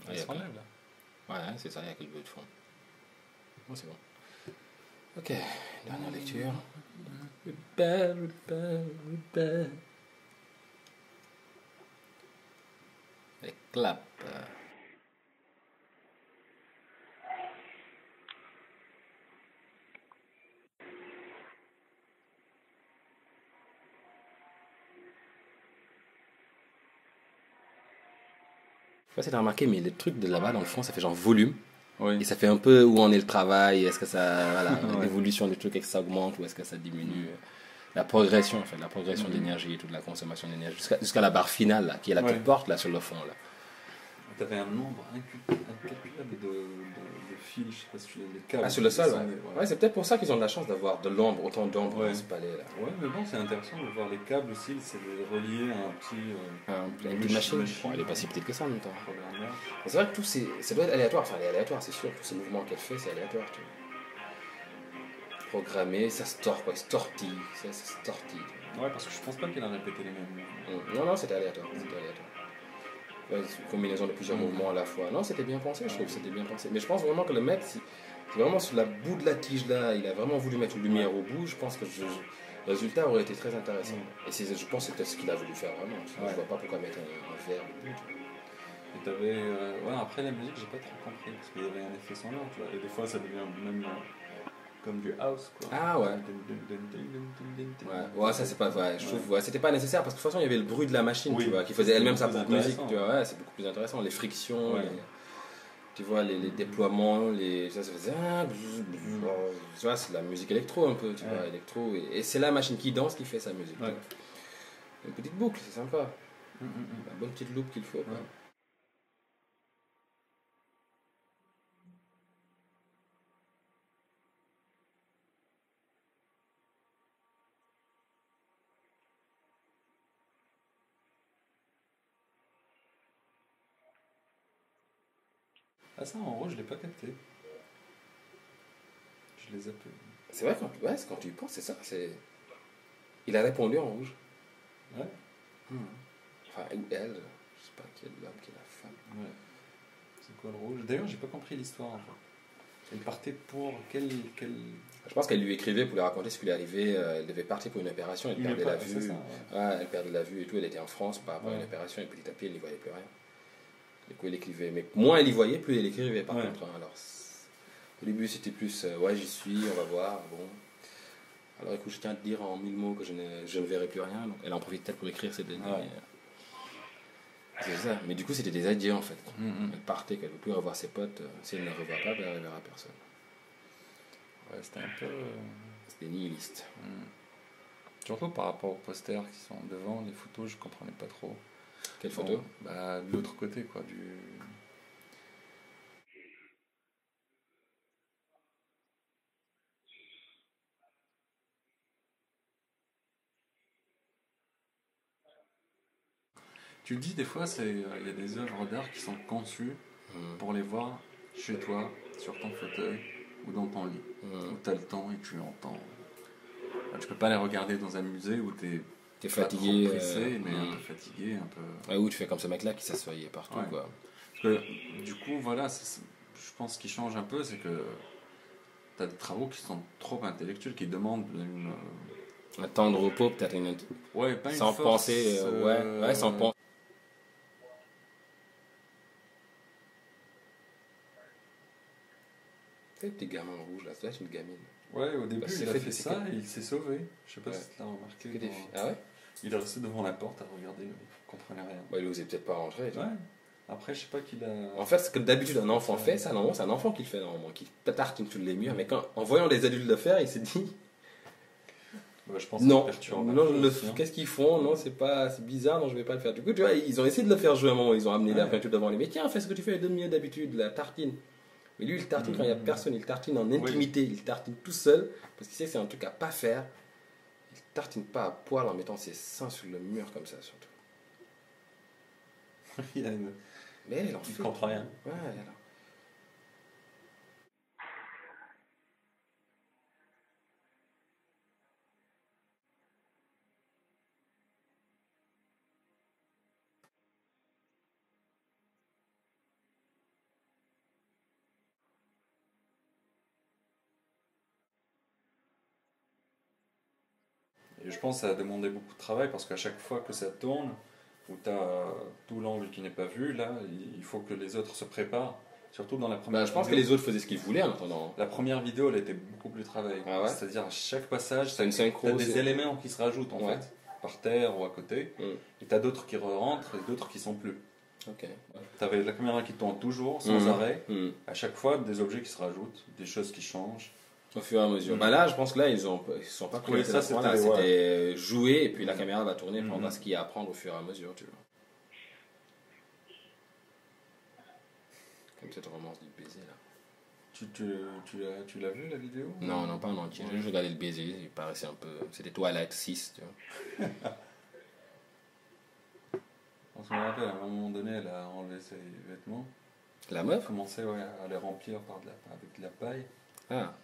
Ah, Il y a se pas. enlève là. Ouais, c'est ça, il y a que le bruit de fond. Bon, c'est bon. Ok, dernière lecture. Rebelle, rebelle, rebelle. Et clap. Je sais pas si t'as remarqué, mais les trucs de là-bas, dans le fond, ça fait genre volume. Oui. Et ça fait un peu où en est le travail, est-ce que ça, voilà, Ouais. l'évolution du truc, est-ce que ça augmente ou est-ce que ça diminue. La progression, en fait, la progression d'énergie et toute la consommation d'énergie, jusqu'à la barre finale, là, qui est la toute porte, là, sur le fond, là. T'avais un nombre incalculable de fils, je sais pas si tu les câbles. Ah, sur le sol, ouais. descendaient, Ouais, c'est peut-être pour ça qu'ils ont de la chance d'avoir de l'ombre, autant d'ombre Ouais. dans ce palais, là. Ouais, mais bon, c'est intéressant de voir les câbles aussi, c'est de les relier à un petit. Une petite machine. Bon, elle est pas si petite que ça en même temps. Programmeur. C'est vrai que tout ça doit être aléatoire. Enfin, elle est aléatoire, c'est sûr. Tous ces mouvements qu'elle fait, c'est aléatoire. Tu vois. Programmé, ça se tord, quoi. Il se tortille. Ça se tortille. Ouais, parce que je pense pas qu'il a répété les mêmes mouvements. Non, non, c'était aléatoire. C'était aléatoire. Ouais, c'est une combinaison de plusieurs mouvements à la fois. Non, c'était bien pensé, je trouve que c'était bien pensé. Mais je pense vraiment que le mec, c'est vraiment sur la bout de la tige là, il a vraiment voulu mettre une lumière au bout. Je pense que le résultat aurait été très intéressant. Et je pense que c'est peut-être ce qu'il a voulu faire vraiment. Je vois pas pourquoi mettre un verre au bout. Et t'avais. Ouais, après la musique, j'ai pas trop compris, parce qu'il y avait un effet sonore, tu vois. Et des fois, ça devient même comme du house, quoi. Ah ouais. Ouais, ça c'est pas vrai. Je trouve, ouais, c'était pas nécessaire parce que de toute façon il y avait le bruit de la machine, Oui, tu vois, qui faisait elle-même sa beaucoup propre plus musique, intéressant. tu vois. Ouais, c'est beaucoup plus intéressant. Les frictions, Ouais. tu vois, les déploiements, ça faisait. Tu vois, c'est de la musique électro un peu, tu vois, électro. Et c'est la machine qui danse qui fait sa musique. Ouais. Une petite boucle, c'est sympa. La bonne petite loupe qu'il faut, quoi. Ouais. Ah, ça en rouge, je l'ai pas capté. Je les appelle. C'est vrai, quand tu y penses, c'est ça. Il a répondu en rouge. Ouais. Enfin, ou elle, je sais pas qui est l'homme, qui est la femme. Ouais. C'est quoi le rouge? D'ailleurs, j'ai pas compris l'histoire en fait. Elle partait pour quel. Je pense qu'elle lui écrivait pour lui raconter ce qui lui arrivait. Elle devait partir pour une opération, elle perdait la vue. Ça, Ouais, elle perdait la vue et tout. Elle était en France par rapport à une Ouais. opération et petit à petit, elle n'y voyait plus rien. Du coup, elle écrivait. Mais moins elle y voyait, plus elle écrivait par Ouais. contre. Hein. Alors, au début, c'était plus ouais, j'y suis, on va voir. Bon. Alors écoute, je tiens à te dire en 1000 mots que je ne verrai plus rien. Donc, elle en profite peut-être pour écrire ces derniers. Ouais. C'est ça. Mais du coup, c'était des adieux en fait. Mhm. Elle partait, qu'elle ne veut plus revoir ses potes. Si elle ne les revoit pas, ben, elle ne verra personne. Ouais, c'était un peu. C'était nihiliste. Surtout par rapport aux posters qui sont devant, les photos, je comprenais pas trop. Quelle photo? Bah, de l'autre côté, quoi, du. Tu dis des fois, il y a des œuvres d'art qui sont conçues pour les voir chez toi, sur ton fauteuil ou dans ton lit, où tu as le temps et tu entends. Bah, tu peux pas les regarder dans un musée où T'es fatigué. pressé, mais un peu fatigué, un peu. Ouais, ou tu fais comme ce mec-là qui s'assoyait partout, Ouais. quoi. Parce que du coup, voilà, je pense ce qui change un peu, c'est que tu as des travaux qui sont trop intellectuels, qui demandent une. Un temps de repos, peut-être Ouais, pas une sans force, penser. Ouais, sans penser. C'est le petit gamin rouge là, c'est une gamine. Ouais, au début, Bah, il a fait ça et il s'est sauvé. Je sais pas Ouais. si tu l'as remarqué. Que des filles. Ah ouais? Il est resté devant la porte à regarder, il comprenait rien. Bah, il osait peut-être pas rentrer. Tu vois. Ouais. Après, je sais pas qu'il a. En fait, ce que d'habitude un enfant fait, ça, normalement, c'est un enfant qui le fait, normalement, qui tartine tous les murs. Mais en voyant les adultes le faire, il s'est dit Ouais, je pense non, que ça perturbe un non, peu aussi, hein. qu'est-ce qu'ils font? Non, c'est bizarre, non, je vais pas le faire. Du coup, tu vois, ils ont essayé de le faire jouer un moment, ils ont amené la peinture devant lui. Mais tiens, fais ce que tu fais de mieux d'habitude, la tartine. Mais lui, il tartine quand il n'y a personne, il tartine en intimité, il tartine tout seul, parce qu'il sait que c'est un truc à pas faire. Il tartine pas à poil en mettant ses seins sur le mur comme ça, surtout. Il a une. Mais elle en Il fait. comprend rien. Ouais, alors. Et je pense que ça a demandé beaucoup de travail parce qu'à chaque fois que ça tourne, où tu as tout l'angle qui n'est pas vu, là, il faut que les autres se préparent. Surtout dans la première Je pense que vidéo. les autres faisaient ce qu'ils voulaient en attendant. La première vidéo, elle était beaucoup plus travaillée. Ah ouais? C'est-à-dire, à chaque passage, C'est une synchro. tu as des éléments qui se rajoutent en Ouais. fait, par terre ou à côté. Et tu as d'autres qui rentrent et d'autres qui sont plus. Ok. Tu avais la caméra qui tourne toujours, sans arrêt. Mm. À chaque fois, des objets qui se rajoutent, des choses qui changent. Au fur et à mesure. Là, je pense que là, ils sont pas Oui, ça, c'était jouer et puis la caméra va tourner pour voir ce qu'il y a à apprendre au fur et à mesure, tu vois. Comme cette romance du baiser là. Tu l'as vu la vidéo? Non, pas en entier. J'ai juste regardé le baiser, il paraissait un peu. C'était Twilight 6, tu vois. On se rappelle, à un moment donné, elle a enlevé ses vêtements. La Elle meuf? a commencé à les remplir avec de la paille. Ah.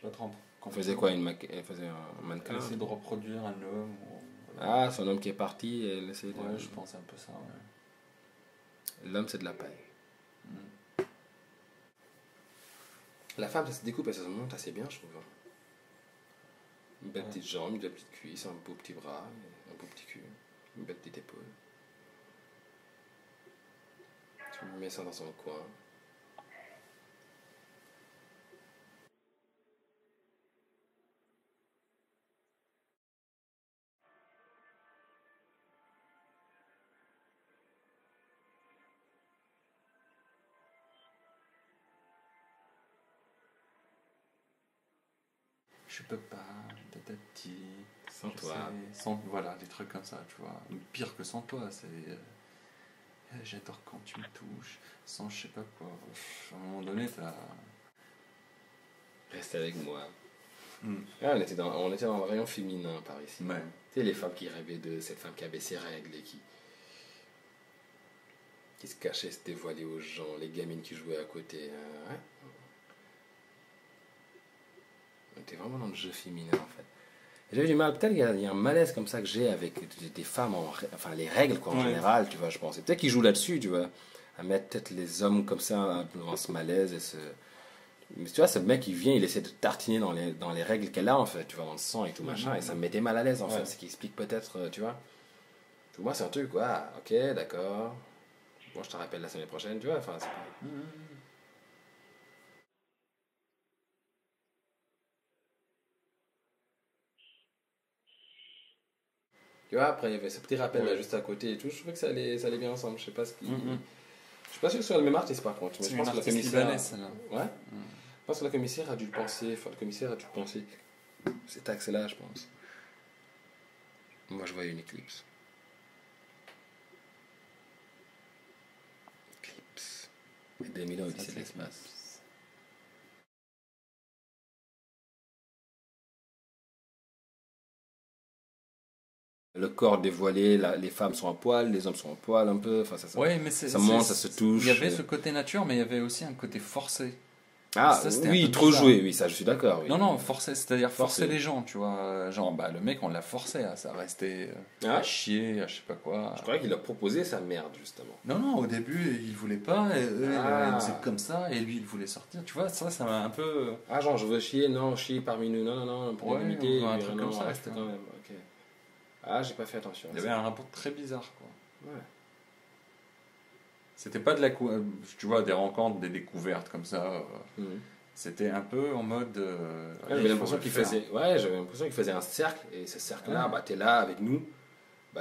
Pas trop. Elle faisait quoi? Elle faisait un mannequin? Elle essaie de reproduire un homme. Ah, son homme qui est parti, elle essaie de. Ouais, je pense un peu ça, ouais. L'homme, c'est de la paille. La femme, ça se découpe et ça se monte assez bien, je trouve. Une belle petite jambe, une belle petite cuisse, un beau petit bras, un beau petit cul, une belle petite épaule. Tu mets ça dans son coin. Je peux pas, tatati. Sans toi. Voilà, des trucs comme ça, tu vois. Pire que sans toi, c'est. J'adore quand tu me touches, sans je sais pas quoi. À un moment donné, t'as. Reste avec moi. Ah, on était dans le rayon féminin par ici. Ouais. Tu sais, les femmes qui rêvaient de cette femme qui avait ses règles et qui se cachait, se dévoilait aux gens, les gamines qui jouaient à côté. Ouais. On était vraiment dans le jeu féminin en fait. J'avais du mal, peut-être qu'il y a un malaise comme ça que j'ai avec des femmes, enfin les règles quoi, en général, tu vois, je pense. Et peut-être qu'ils jouent là-dessus, tu vois, à mettre peut-être les hommes comme ça devant ce malaise et ce. Mais tu vois, ce mec il vient, il essaie de tartiner dans les règles qu'elle a en fait, tu vois, dans le sang et tout machin, et ça me mettait mal à l'aise en fait, ce qui explique peut-être, tu vois. Pour moi c'est un truc, quoi, ok, d'accord. Bon, je te rappelle la semaine prochaine, tu vois, enfin c'est pas. Tu vois, après il y avait ce petit rappel là juste à côté et tout, je trouvais que ça allait bien ensemble, je sais pas ce qui. Je suis pas sûr que ce soit le même artiste par contre, mais je pense que la commissaire. Ouais. Je pense que la commissaire a dû le penser, cet axe-là, je pense. Moi, je voyais une éclipse. Et 2000 ans, Odyssée de l'espace. Le corps dévoilé, les femmes sont en poil, les hommes sont en poil un peu. Enfin, ça monte, ça se touche. Il y avait ce côté nature, mais il y avait aussi un côté forcé. Ah, ça, oui, trop joué, oui, ça je suis d'accord. Oui. Non, forcer, c'est-à-dire forcer les gens, tu vois. Genre, le mec, on l'a forcé à ça restait à chier, à je sais pas quoi. Je croyais qu'il a proposé sa merde, justement. Non, au début, il voulait pas, c'est comme ça, et lui, il voulait sortir, tu vois, ça m'a un peu. Ah, genre, je veux chier, non, chier parmi nous, non, pour limiter, un truc comme ça, reste quand même, ok. Ah, j'ai pas fait attention. Il y avait un rapport très bizarre, quoi. Ouais. C'était pas tu vois, des rencontres, des découvertes comme ça. C'était un peu en mode. J'avais l'impression qu'il faisait un cercle, et ce cercle-là, t'es là avec nous,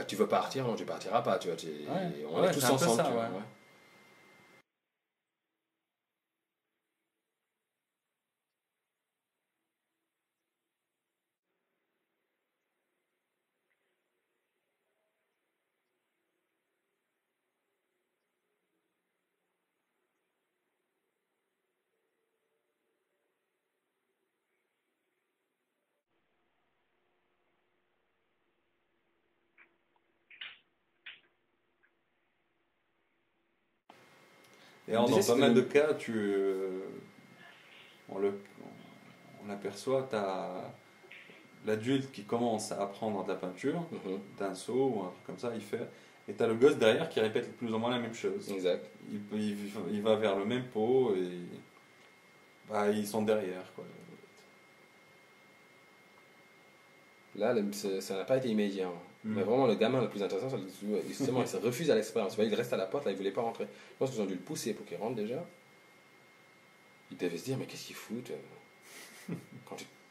tu veux partir, non, tu partiras pas, tu vois. On est tous ensemble, tu vois. Et alors, dans pas mal de cas, on aperçoit, tu as l'adulte qui commence à apprendre de la peinture, d'un seau ou un truc comme ça, il fait, et tu as le gosse derrière qui répète plus ou moins la même chose. Exact. Il va vers le même pot et ils sont derrière, quoi. Là, ça n'a pas été immédiat. Hein. Mais vraiment, le gamin le plus intéressant, justement, il se refuse à l'expérience. Il reste à la porte, là, il ne voulait pas rentrer. Je pense qu'ils ont dû le pousser pour qu'il rentre déjà. Il devait se dire, mais qu'est-ce qu'il fout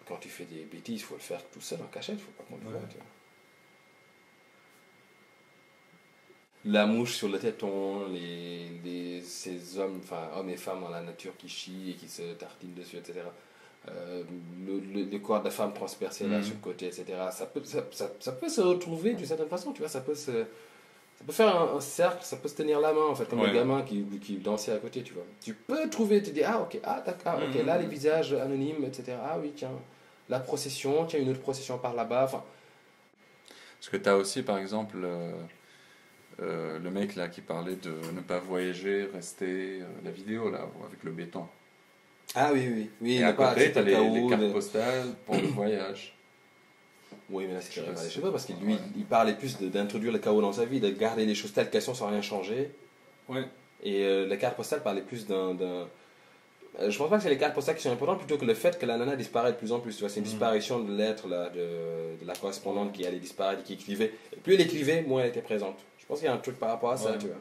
quand tu fais des bêtises, il faut le faire tout seul en cachette, il ne faut pas qu'on le voit. Tu vois. La mouche sur le téton, ces hommes, enfin hommes et femmes dans la nature qui chient et qui se tartinent dessus, etc. Le corps de la femme transpercé là sur le côté, etc. Ça peut se retrouver d'une certaine façon, tu vois, ça peut faire un cercle, ça peut se tenir la main en fait, comme le gamin qui dansait à côté, tu vois. Tu peux trouver, tu dis, ah ok, d'accord, ok, là les visages anonymes, etc. Ah oui, tiens, la procession, tiens, une autre procession par là-bas, enfin. Parce que tu as aussi, par exemple, le mec là qui parlait de ne pas voyager, rester, la vidéo là, avec le béton. Ah oui. Et à côté, tu as les cartes postales pour le voyage. Oui, mais là, c'est je sais pas, parce qu'il lui, il parlait plus d'introduire le chaos dans sa vie, de garder les choses telles qu'elles sont sans rien changer. Ouais. Et la carte postale parlait plus je pense pas que c'est les cartes postales qui sont importantes, plutôt que le fait que la nana disparaît de plus en plus. Tu vois, c'est une disparition de l'être, là, de la correspondante qui allait disparaître, qui écrivait. Et plus elle écrivait, moins elle était présente. Je pense qu'il y a un truc par rapport à ça, tu vois.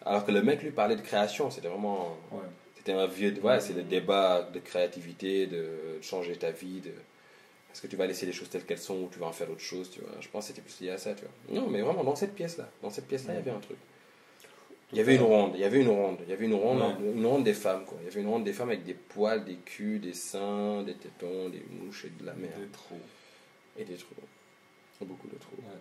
Alors que le mec, lui, parlait de création, c'était vraiment... Ouais. C'était un vieux... Ouais, c'est le débat de créativité, de changer ta vie, est-ce que tu vas laisser les choses telles qu'elles sont ou tu vas en faire autre chose, tu vois. Je pense que c'était plus lié à ça, tu vois. Non, mais vraiment, dans cette pièce-là, il y avait un truc. Il y avait une ronde des femmes, quoi. Il y avait une ronde des femmes avec des poils, des culs, des seins, des tétons, des mouches et de la merde. Des trous. Et des trous. Beaucoup de trous. Ouais.